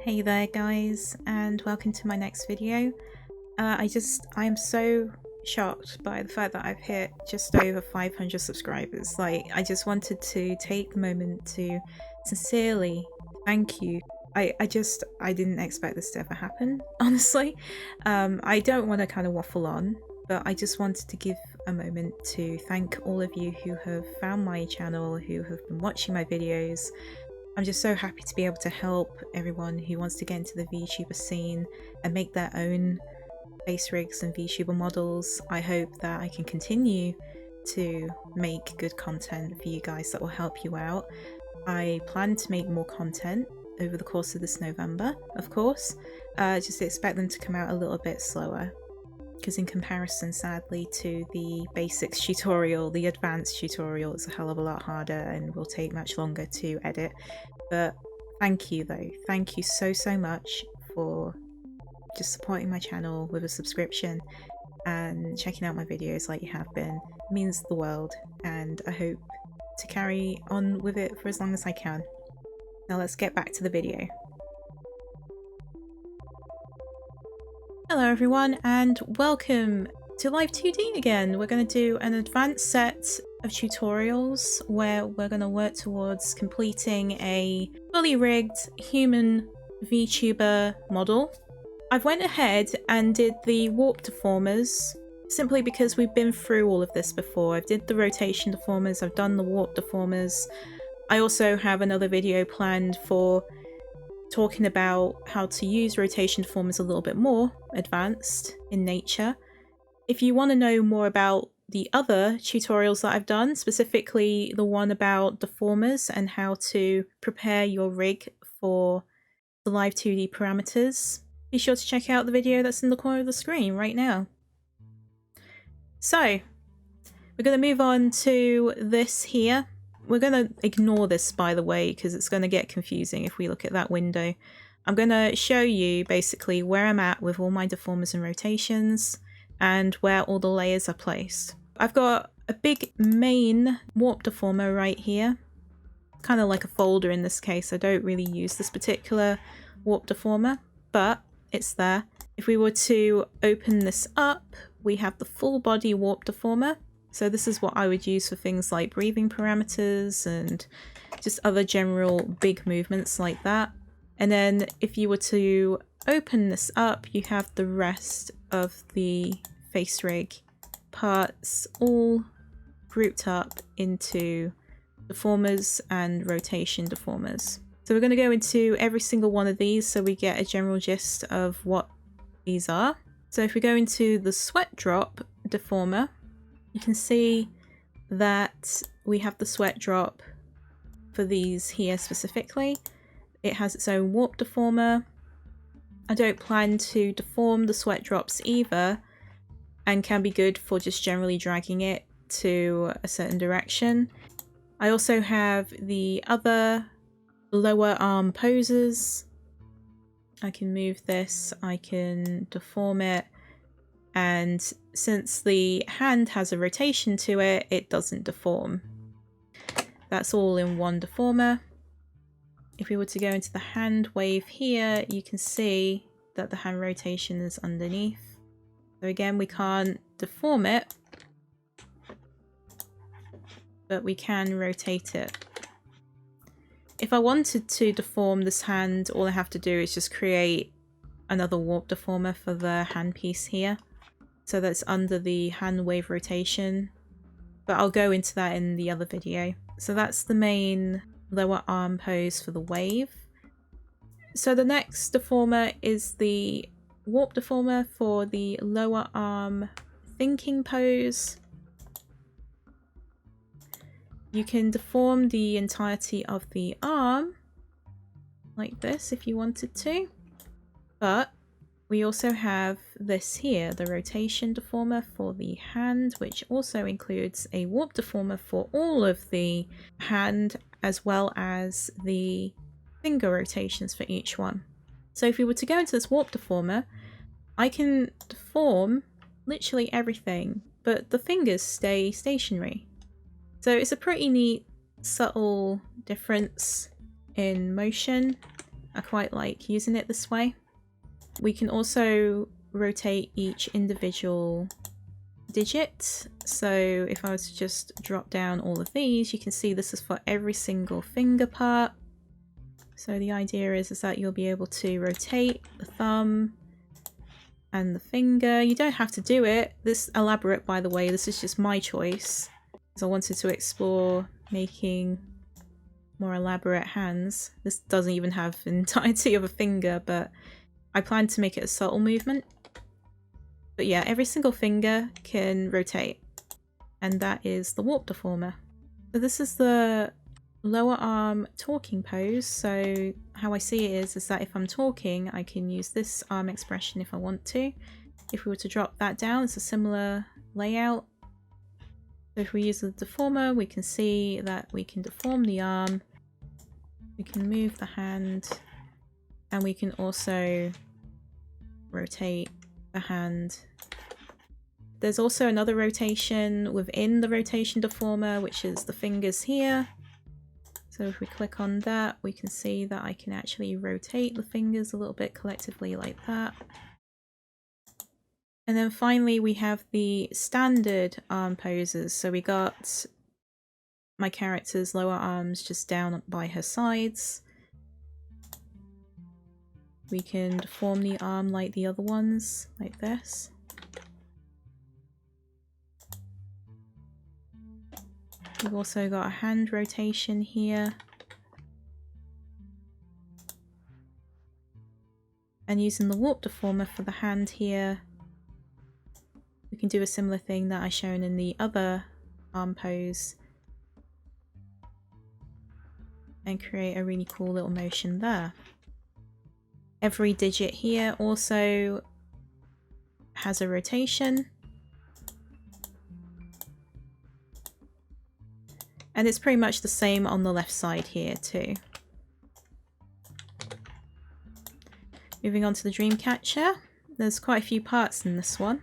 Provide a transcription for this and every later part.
Hey there guys, and welcome to my next video. I am so shocked by the fact that I've hit just over 500 subscribers. I just wanted to take a moment to sincerely thank you. I didn't expect this to ever happen, honestly. I don't want to kind of waffle on, but I just wanted to give a moment to thank all of you who have found my channel, who have been watching my videos. I'm just so happy to be able to help everyone who wants to get into the VTuber scene and make their own face rigs and VTuber models. I hope that I can continue to make good content for you guys that will help you out. I plan to make more content over the course of this November, of course. Just expect them to come out a little bit slower, because in comparison, sadly, to the basics tutorial, the advanced tutorial is a hell of a lot harder and will take much longer to edit. But thank you though, thank you so much for just supporting my channel with a subscription and checking out my videos like you have been. It means the world, and I hope to carry on with it for as long as I can. Now let's get back to the video. Hello everyone, and welcome to Live2D again. We're going to do an advanced set of tutorials where we're going to work towards completing a fully rigged human VTuber model. I've went ahead and did the warp deformers simply because we've been through all of this before. I've did the rotation deformers, I've done the warp deformers. I also have another video planned for talking about how to use rotation deformers a little bit more advanced in nature. If you want to know more about the other tutorials that I've done, specifically the one about deformers and how to prepare your rig for the Live2D parameters, be sure to check out the video that's in the corner of the screen right now. So, we're going to move on to this here. We're going to ignore this, by the way, because it's going to get confusing if we look at that window. I'm going to show you basically where I'm at with all my deformers and rotations and where all the layers are placed. I've got a big main warp deformer right here, kind of like a folder in this case. I don't really use this particular warp deformer, but it's there. If we were to open this up, we have the full body warp deformer. So this is what I would use for things like breathing parameters and just other general big movements like that. And then if you were to open this up, you have the rest of the face rig parts all grouped up into deformers and rotation deformers. So we're going to go into every single one of these so we get a general gist of what these are. So if we go into the sweat drop deformer, you can see that we have the sweat drop for these here specifically. It has its own warp deformer. I don't plan to deform the sweat drops either, and can be good for just generally dragging it to a certain direction. I also have the other lower arm poses. I can move this, I can deform it, and since the hand has a rotation to it, it doesn't deform. That's all in one deformer. If we were to go into the hand wave here, you can see that the hand rotation is underneath. So again, we can't deform it, but we can rotate it. If I wanted to deform this hand, all I have to do is just create another warp deformer for the hand piece here. So that's under the hand wave rotation, but I'll go into that in the other video. So that's the main lower arm pose for the wave. So the next deformer is the warp deformer for the lower arm thinking pose. You can deform the entirety of the arm like this if you wanted to, but we also have this here, the rotation deformer for the hand, which also includes a warp deformer for all of the hand as well as the finger rotations for each one. So if we were to go into this warp deformer, I can deform literally everything, but the fingers stay stationary. So it's a pretty neat, subtle difference in motion. I quite like using it this way. We can also rotate each individual digit. So if I was to just drop down all of these, you can see this is for every single finger part. So the idea is that you'll be able to rotate the thumb and the finger. You don't have to do it. This elaborate, by the way, this is just my choice, because I wanted to explore making more elaborate hands. This doesn't even have an entirety of a finger, but I plan to make it a subtle movement. But yeah, every single finger can rotate, and that is the warp deformer. So this is the lower arm talking pose. So how I see it is that if I'm talking, I can use this arm expression if I want to. If we were to drop that down, it's a similar layout. So if we use the deformer, we can see that we can deform the arm, we can move the hand, and we can also rotate the hand. There's also another rotation within the rotation deformer, which is the fingers here. So if we click on that, we can see that I can actually rotate the fingers a little bit collectively like that. And then finally we have the standard arm poses. So we got my character's lower arms just down by her sides. We can deform the arm like the other ones, like this. We've also got a hand rotation here. And using the warp deformer for the hand here, we can do a similar thing that I shown in the other arm pose and create a really cool little motion there. Every digit here also has a rotation. And it's pretty much the same on the left side here too. Moving on to the Dreamcatcher, there's quite a few parts in this one.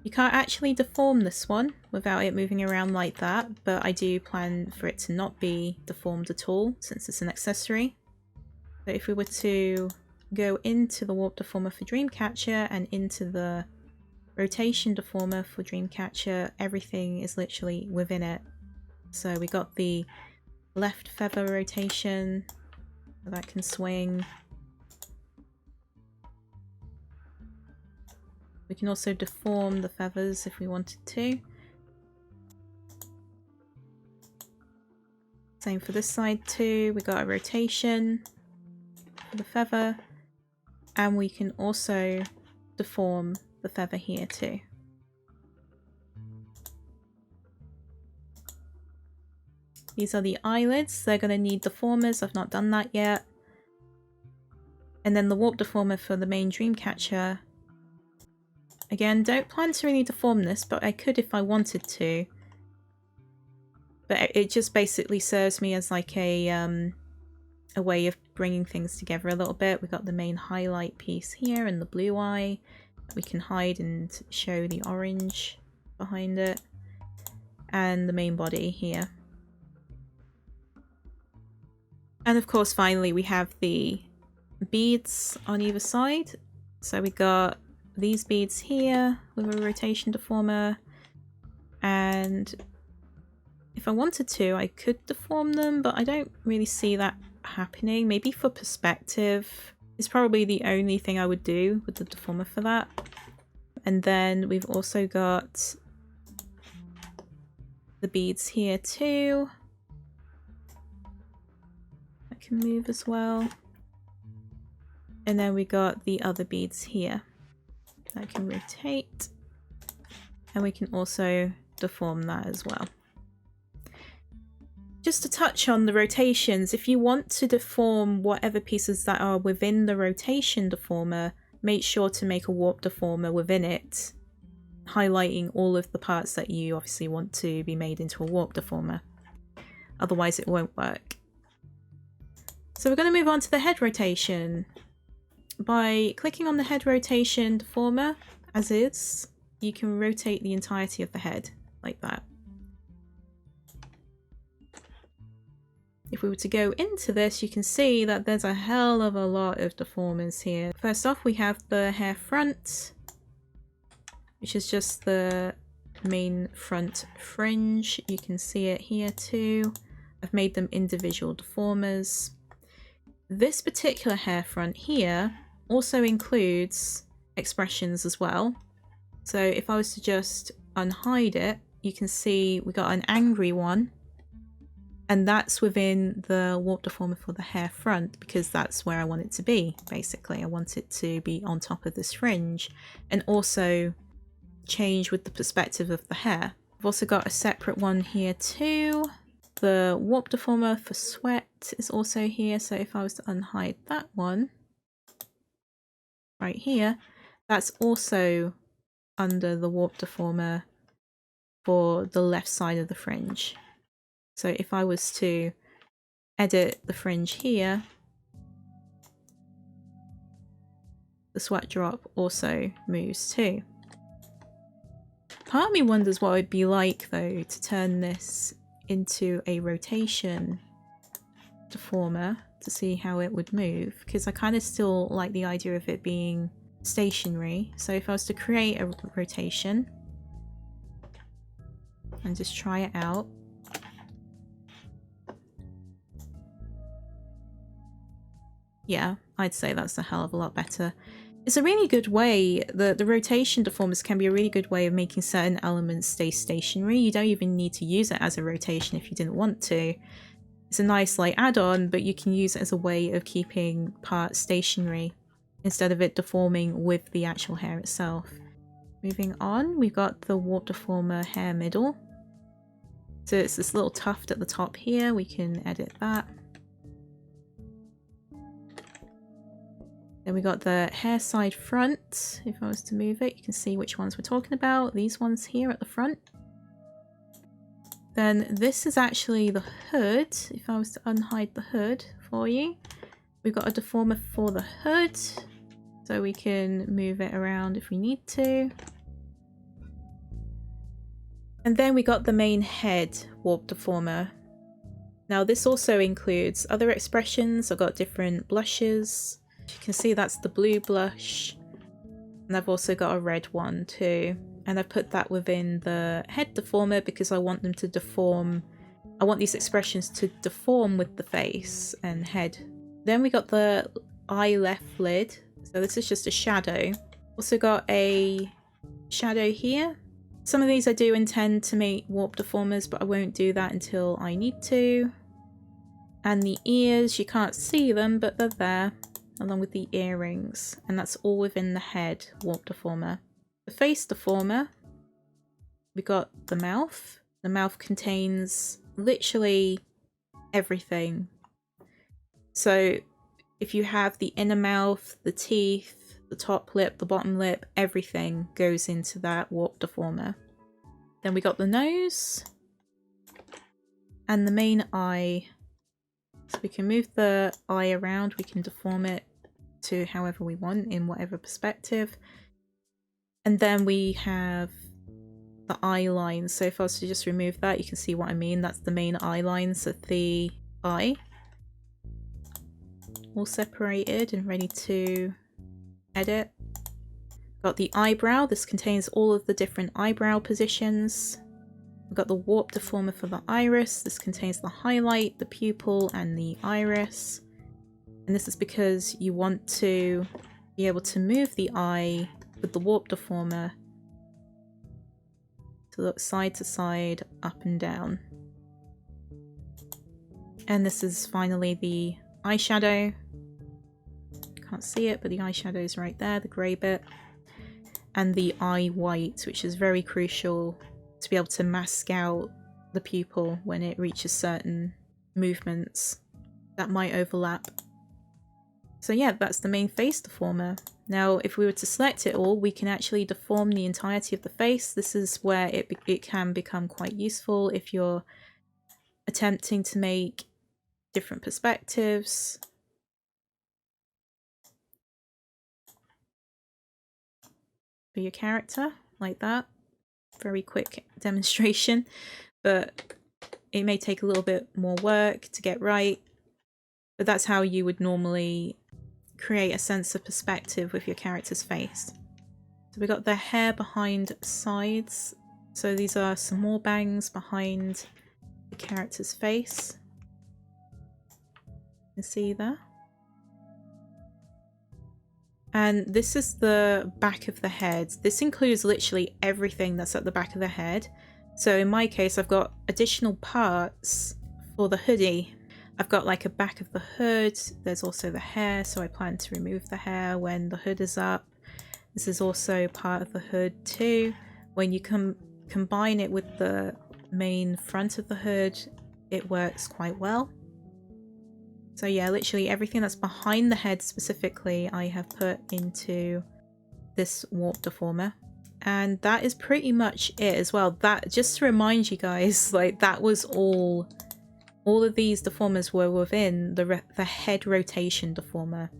You can't actually deform this one without it moving around like that, but I do plan for it to not be deformed at all since it's an accessory. So if we were to go into the warp deformer for Dreamcatcher and into the rotation deformer for Dreamcatcher, everything is literally within it. So we got the left feather rotation, so that can swing. We can also deform the feathers if we wanted to. Same for this side too, we got a rotation for the feather, and we can also deform the feather here too. These are the eyelids. They're going to need deformers. I've not done that yet. And then the warp deformer for the main Dreamcatcher. Again, don't plan to really deform this, but I could if I wanted to. But it just basically serves me as like a way of bringing things together a little bit. We've got the main highlight piece here and the blue eye. We can hide and show the orange behind it. And the main body here. And of course, finally, we have the beads on either side. So we got these beads here with a rotation deformer. And if I wanted to, I could deform them, but I don't really see that happening. Maybe for perspective is probably the only thing I would do with the deformer for that. And then we've also got the beads here too. Can move as well, and then we got the other beads here that can rotate, and we can also deform that as well. Just to touch on the rotations, if you want to deform whatever pieces that are within the rotation deformer, make sure to make a warp deformer within it, highlighting all of the parts that you obviously want to be made into a warp deformer. Otherwise it won't work. So we're going to move on to the head rotation. By clicking on the head rotation deformer, as is, you can rotate the entirety of the head, like that. if we were to go into this, you can see that there's a hell of a lot of deformers here. First off, we have the hair front, which is just the main front fringe. You can see it here too. I've made them individual deformers. This particular hair front here also includes expressions as well. So if I was to just unhide it, you can see we got an angry one. And that's within the warp deformer for the hair front, because that's where I want it to be, basically. I want it to be on top of this fringe and also change with the perspective of the hair. I've also got a separate one here too. The warp deformer for sweat is also here, so if I was to unhide that one right here, that's also under the warp deformer for the left side of the fringe. So if I was to edit the fringe here, the sweat drop also moves too. Part of me wonders what it would be like though to turn this into a rotation deformer to see how it would move, because I kind of still like the idea of it being stationary. So if I was to create a rotation and just try it out, yeah, I'd say that's a hell of a lot better. It's a really good way, the rotation deformers can be a really good way of making certain elements stay stationary. You don't even need to use it as a rotation if you didn't want to. It's a nice like add-on, but you can use it as a way of keeping parts stationary instead of it deforming with the actual hair itself. Moving on, we've got the warp deformer hair middle. So it's this little tuft at the top here, we can edit that. Then we got the hair side front. If I was to move it, you can see which ones we're talking about. These ones here at the front. Then this is actually the hood. If I was to unhide the hood for you, we've got a deformer for the hood, so we can move it around if we need to. And then we got the main head warp deformer. Now this also includes other expressions. I've got different blushes. You can see that's the blue blush, and I've also got a red one too, and I put that within the head deformer because I want them to deform. I want these expressions to deform with the face and head. Then we got the eye left lid, so this is just a shadow. Also got a shadow here. Some of these I do intend to make warp deformers, but I won't do that until I need to. And the ears, you can't see them, but they're there, along with the earrings, and that's all within the head warp deformer. The face deformer, we got the mouth. The mouth contains literally everything. So if you have the inner mouth, the teeth, the top lip, the bottom lip, everything goes into that warp deformer. Then we got the nose and the main eye. So we can move the eye around, we can deform it to however we want in whatever perspective. And then we have the eye lines. So if I was to just remove that, you can see what I mean. That's the main eye lines of the eye. All separated and ready to edit. Got the eyebrow. This contains all of the different eyebrow positions. We've got the warp deformer for the iris. This contains the highlight, the pupil, and the iris. And this is because you want to be able to move the eye with the warp deformer to look side to side, up and down. And this is finally the eyeshadow. Can't see it, but the eyeshadow is right there, the grey bit. And the eye white, which is very crucial to be able to mask out the pupil when it reaches certain movements that might overlap. So yeah, that's the main face deformer. Now, if we were to select it all, we can actually deform the entirety of the face. This is where it can become quite useful if you're attempting to make different perspectives. For your character, like that. Very quick demonstration, but It may take a little bit more work to get right, but that's how you would normally create a sense of perspective with your character's face. So we got the hair behind sides. So these are some more bangs behind the character's face. You can see there. And this is the back of the head. This includes literally everything that's at the back of the head. So in my case, I've got additional parts for the hoodie. I've got like a back of the hood. There's also the hair, so I plan to remove the hair when the hood is up. This is also part of the hood too. When you combine it with the main front of the hood, it works quite well. So yeah, literally everything that's behind the head specifically, I have put into this warp deformer. And that is pretty much it as well. That, just to remind you guys, like that was all of these deformers were within the head rotation deformer.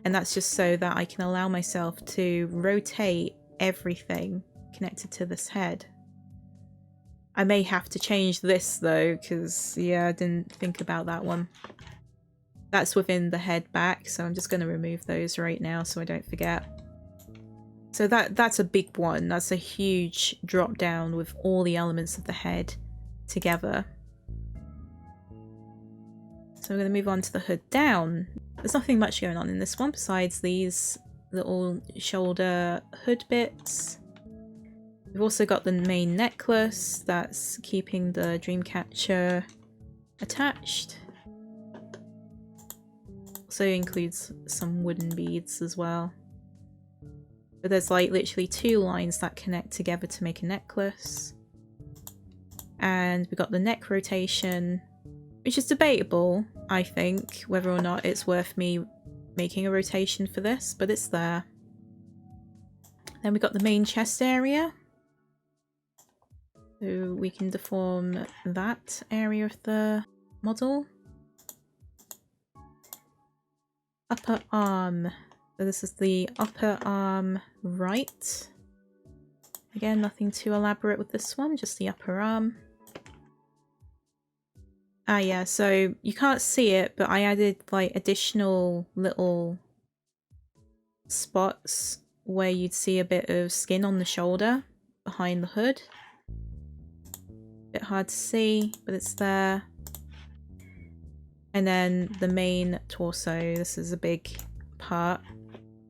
And that's just so that I can allow myself to rotate everything connected to this head. I may have to change this though, because yeah, I didn't think about that one. That's within the head back, so I'm just going to remove those right now so I don't forget. So that's a big one. That's a huge drop down with all the elements of the head together. So we're going to move on to the hood down. There's nothing much going on in this one besides these little shoulder hood bits. We've also got the main necklace that's keeping the dream catcher attached. Also includes some wooden beads as well. But there's like literally 2 lines that connect together to make a necklace. And we've got the neck rotation, which is debatable, I think, whether or not it's worth me making a rotation for this, but it's there. Then we've got the main chest area. So we can deform that area of the model. Upper arm. So this is the upper arm right. Again, nothing too elaborate with this one, just the upper arm. Ah yeah, so you can't see it, but I added like additional little spots where you'd see a bit of skin on the shoulder behind the hood. Bit hard to see, but it's there. And then the main torso. This is a big part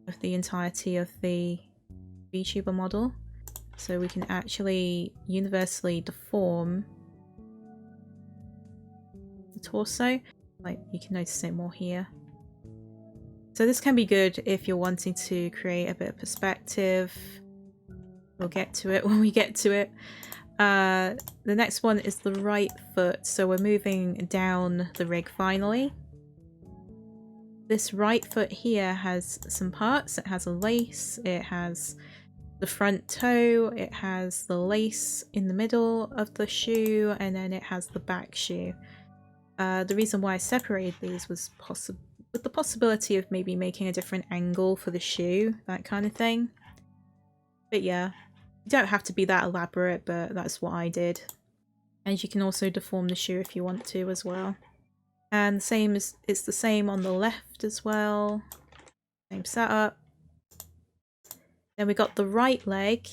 of the entirety of the Vtuber model. So we can actually universally deform the torso. Like, you can notice it more here. So this can be good if you're wanting to create a bit of perspective. We'll get to it when we get to it. The next one is the right foot, so we're moving down the rig finally. This right foot here has some parts. It has a lace, it has the front toe, it has the lace in the middle of the shoe, and then it has the back shoe. The reason why I separated these was with the possibility of maybe making a different angle for the shoe, that kind of thing. But yeah. You don't have to be that elaborate, but that's what I did. And you can also deform the shoe if you want to as well. And the same as it's the same on the left as well. Same setup. Then we got the right leg.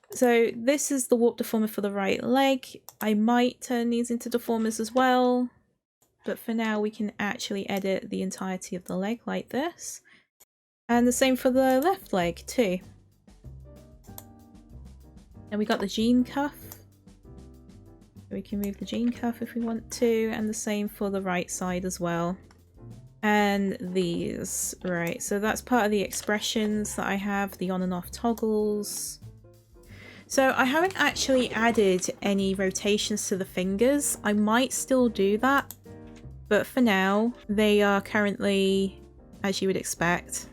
So this is the warp deformer for the right leg. I might turn these into deformers as well. But for now we can actually edit the entirety of the leg like this. And the same for the left leg too. And we got the jean cuff. We can move the jean cuff if we want to, and the same for the right side as well. And these, right, so that's part of the expressions that I have, the on and off toggles. So I haven't actually added any rotations to the fingers. I might still do that, but for now, they are currently, as you would expect,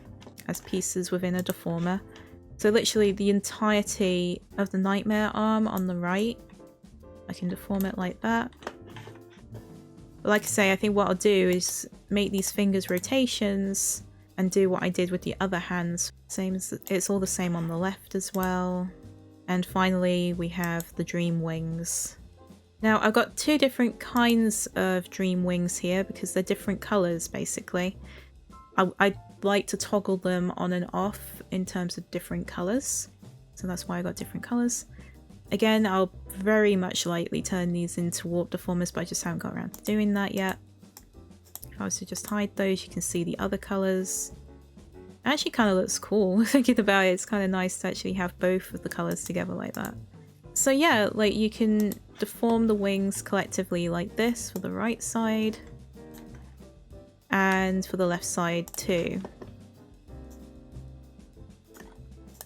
as pieces within a deformer. So literally the entirety of the nightmare arm on the right, I can deform it like that. But like I say, I think what I'll do is make these fingers rotations and do what I did with the other hands. Same as it's all the same on the left as well. And finally we have the dream wings. Now I've got two different kinds of dream wings here because they're different colours basically. I like to toggle them on and off in terms of different colours, so that's why I got different colours. Again, I'll very much likely turn these into warp deformers, but I just haven't got around to doing that yet. If I was to just hide those, you can see the other colours. It actually kind of looks cool thinking about it. It's kind of nice to actually have both of the colours together like that. So yeah, like you can deform the wings collectively like this for the right side and for the left side too.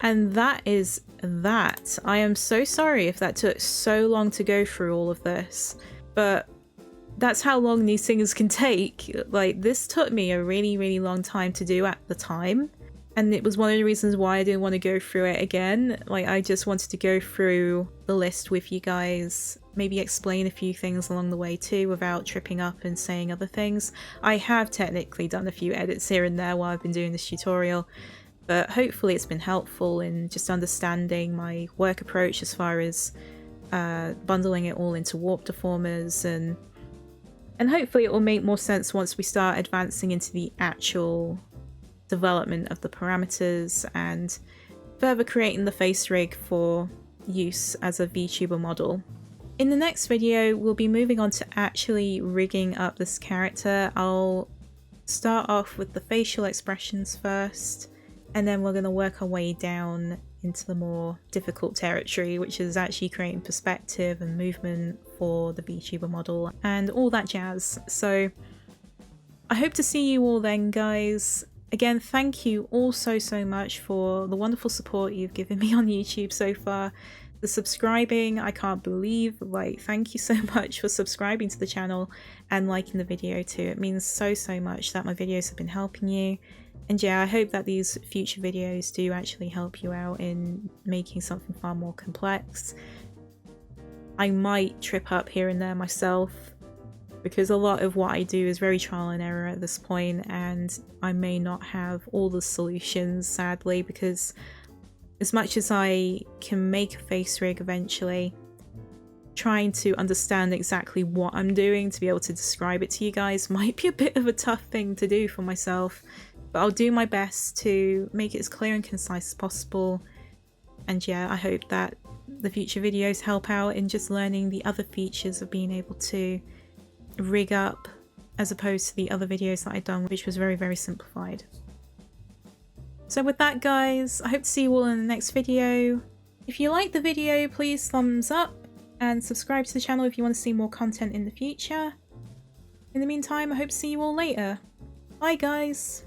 And that is that. I am so sorry if that took so long to go through all of this, but that's how long these things can take. Like, this took me a really long time to do at the time, and it was one of the reasons why I didn't want to go through it again. Like, I just wanted to go through the list with you guys, maybe explain a few things along the way too without tripping up and saying other things. I have technically done a few edits here and there while I've been doing this tutorial, but hopefully it's been helpful in just understanding my work approach as far as bundling it all into warp deformers, and hopefully it will make more sense once we start advancing into the actual development of the parameters and further creating the face rig for use as a Vtuber model. In the next video, we'll be moving on to actually rigging up this character. I'll start off with the facial expressions first, and then we're going to work our way down into the more difficult territory, which is actually creating perspective and movement for the Vtuber model and all that jazz. So I hope to see you all then, guys. Again, thank you all so much for the wonderful support you've given me on YouTube so far. The subscribing, I can't believe, like, thank you so much for subscribing to the channel and liking the video too. It means so much that my videos have been helping you. And yeah, I hope that these future videos do actually help you out in making something far more complex. I might trip up here and there myself, because a lot of what I do is very trial and error at this point, and I may not have all the solutions, sadly, because as much as I can make a face rig eventually, trying to understand exactly what I'm doing to be able to describe it to you guys might be a bit of a tough thing to do for myself. But I'll do my best to make it as clear and concise as possible. And yeah, I hope that the future videos help out in just learning the other features of being able to rig up, as opposed to the other videos that I've done, which was very simplified. So with that, guys, I hope to see you all in the next video. If you liked the video, please thumbs up and subscribe to the channel if you want to see more content in the future. In the meantime, I hope to see you all later. Bye, guys!